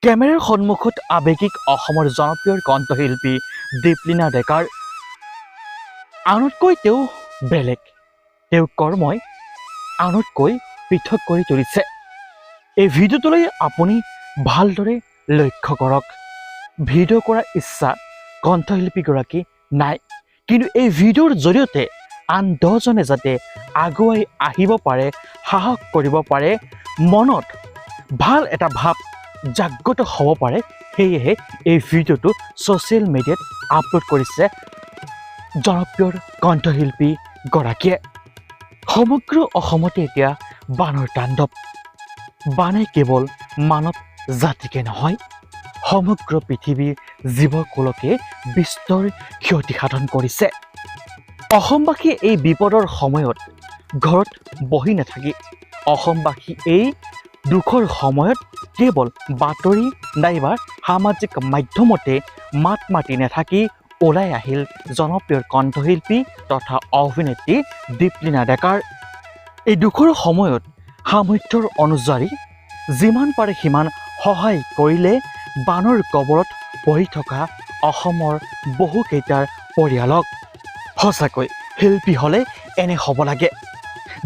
কেমেৰাৰ সন্মুখত আৱেগিক অসমৰ জনপ্ৰিয় কণ্ঠশিল্পী দীপলিনা ডেকাৰ আনতকৈ তেওঁ বেলেগ তেওঁৰ কৰ্মই আনতকৈ পৃথক কৰি তুলিছে এই ভিডিঅ'টোলৈ আপুনি ভালদৰে লক্ষ্য কৰক ভিডিঅ' কৰাৰ ইচ্ছা কণ্ঠশিল্পীগৰাকী নাই কিন্তু এই ভিডিঅ'ৰ জৰিয়তে আন 10জনে যাতে আগুৱাই আহিব পাৰে সাহস কৰিব পাৰে মনত ভাল এটা ভাৱ জাগ্ৰত হ'ব পাৰে সেয়েহে এই ভিডিঅ'টো ছ'চিয়েল মিডিয়াত আপলোড কৰিছে জনপ্ৰিয় কণ্ঠশিল্পী গৰাকীয়ে সমগ্ৰ অসমতে এতিয়া বানৰ তাণ্ডৱ বানে কেৱল মানৱ জাতিকে নহয় সমগ্ৰ পৃথিৱীৰ জীৱকুলকে বিস্তৰ ক্ষতি সাধন কৰিছে অসমবাসীয়ে এই বিপদৰ সময়ত ঘৰত বহি নাথাকি অসমবাসী এই দুখৰ সময়ত কেৱল বাতৰি নাইবা সামাজিক মাধ্যমতে মাত মাতি নাথাকি ওলাই আহিল জনপ্ৰিয় কণ্ঠশিল্পী তথা অভিনেত্ৰী দীপলিনা ডেকাৰ এই দুখৰ সময়ত সামৰ্থ্যৰ অনুযায়ী যিমান পাৰে সিমান সহায় কৰিলে বানৰ কবলত পৰি থকা অসমৰ বহুকেইটাৰ পৰিয়ালক সঁচাকৈ শিল্পী হ'লে এনে হ'ব লাগে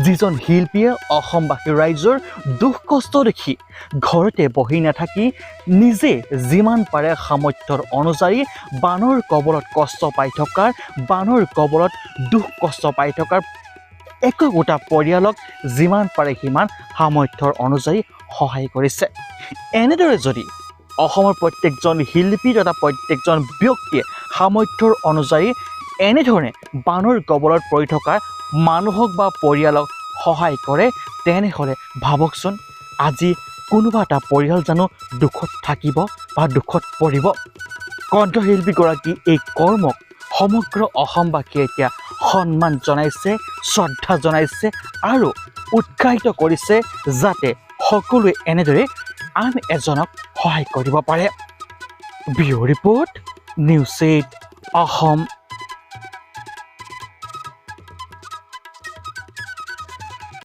যিজন শিল্পীয়ে অসমবাসী ৰাইজৰ দুখ কষ্ট দেখি ঘৰতে বহি নাথাকি নিজে যিমান পাৰে সামৰ্থ্যৰ অনুযায়ী বানৰ কবলত কষ্ট পাই থকাৰ বানৰ কবলত দুখ কষ্ট পাই থকাৰ একোটা পৰিয়ালক যিমান পাৰে সিমান সামৰ্থ্যৰ অনুযায়ী সহায় কৰিছে এনেদৰে যদি অসমৰ প্ৰত্যেকজন শিল্পী তথা প্ৰত্যেকজন ব্যক্তিয়ে সামৰ্থ্যৰ অনুযায়ী এনেধৰণে বানৰ কবলত পৰি থকা মানুহক বা পৰিয়ালক সহায় কৰে তেনেহ'লে ভাবকচোন আজি কোনোবা এটা পৰিয়াল জানো দুখত থাকিব বা দুখত পৰিব কণ্ঠশিল্পীগৰাকী এই কৰ্মক সমগ্ৰ অসমবাসীয়ে এতিয়া সন্মান জনাইছে শ্ৰদ্ধা জনাইছে আৰু উৎসাহিত কৰিছে যাতে সকলোৱে এনেদৰে আন এজনক সহায় কৰিব পাৰে ব্যুৰ ৰিপৰ্ট নিউজ 8 অসম।